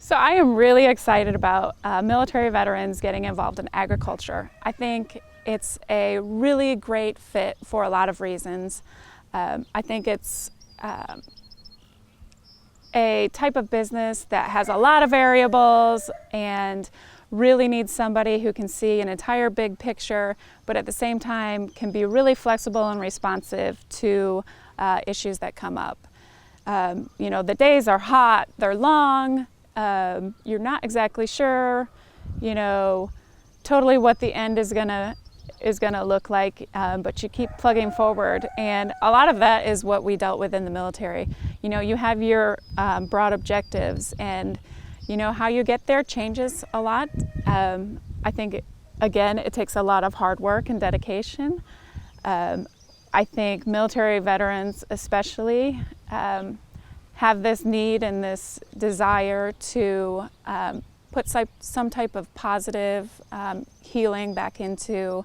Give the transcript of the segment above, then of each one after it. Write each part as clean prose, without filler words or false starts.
So I am really excited about military veterans getting involved in agriculture. I think it's a really great fit for a lot of reasons. I think it's a type of business that has a lot of variables and really needs somebody who can see an entire big picture, but at the same time can be really flexible and responsive to issues that come up. The days are hot, they're long, you're not exactly sure, totally what the end is gonna look like, but you keep plugging forward. And a lot of that is what we dealt with in the military. You have your broad objectives, and how you get there changes a lot. I think, again, it takes a lot of hard work and dedication. I think military veterans especially have this need and this desire to put some type of positive healing back into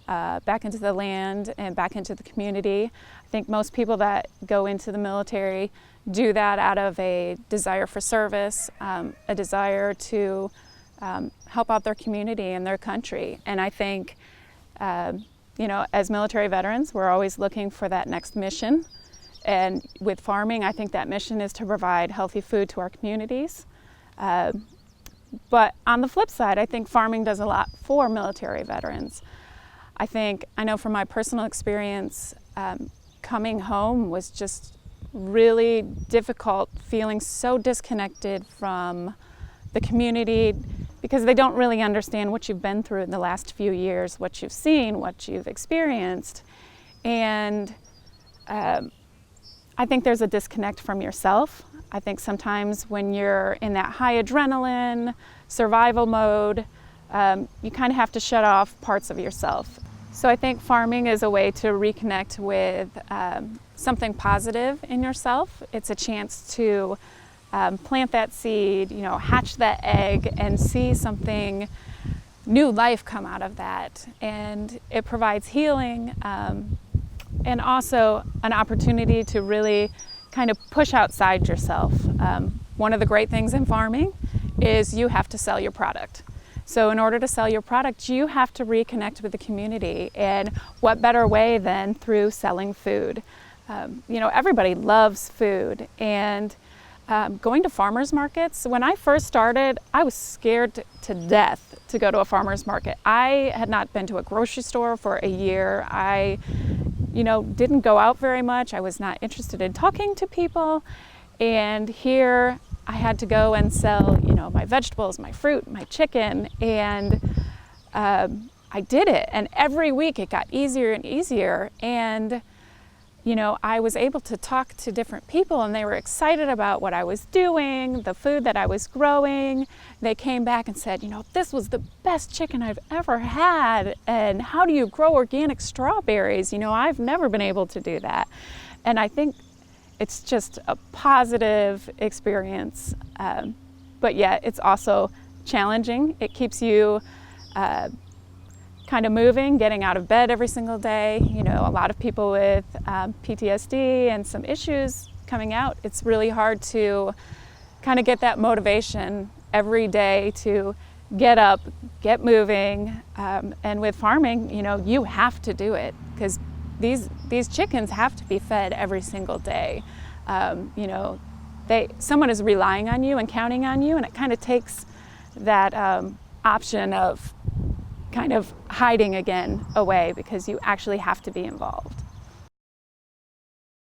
the land and back into the community. I think most people that go into the military do that out of a desire for service, a desire to help out their community and their country. And I think, as military veterans, we're always looking for that next mission. And with farming, I think that mission is to provide healthy food to our communities. But on the flip side, I think farming does a lot for military veterans. I know from my personal experience, coming home was just really difficult, feeling so disconnected from the community because they don't really understand what you've been through in the last few years, what you've seen, what you've experienced. And I think there's a disconnect from yourself. I think sometimes when you're in that high adrenaline, survival mode, you kind of have to shut off parts of yourself. So I think farming is a way to reconnect with something positive in yourself. It's a chance to plant that seed, hatch that egg and see something, new life come out of that. And it provides healing and also an opportunity to really kind of push outside yourself. One of the great things in farming is you have to sell your product. So in order to sell your product, you have to reconnect with the community. And what better way than through selling food? Everybody loves food. And going to farmers markets, when I first started, I was scared to death to go to a farmers market. I had not been to a grocery store for a year. I didn't go out very much. I was not interested in talking to people. And here I had to go and sell, my vegetables, my fruit, my chicken. And I did it. And every week it got easier and easier. And, I was able to talk to different people and they were excited about what I was doing, the food that I was growing. They came back and said, this was the best chicken I've ever had. And how do you grow organic strawberries? I've never been able to do that. And I think it's just a positive experience. But yet it's also challenging. It keeps you kind of moving, getting out of bed every single day. A lot of people with PTSD and some issues coming out, it's really hard to kind of get that motivation every day to get up, get moving. And with farming, you have to do it because these chickens have to be fed every single day. Someone is relying on you and counting on you, and it kind of takes that option of kind of hiding again away because you actually have to be involved.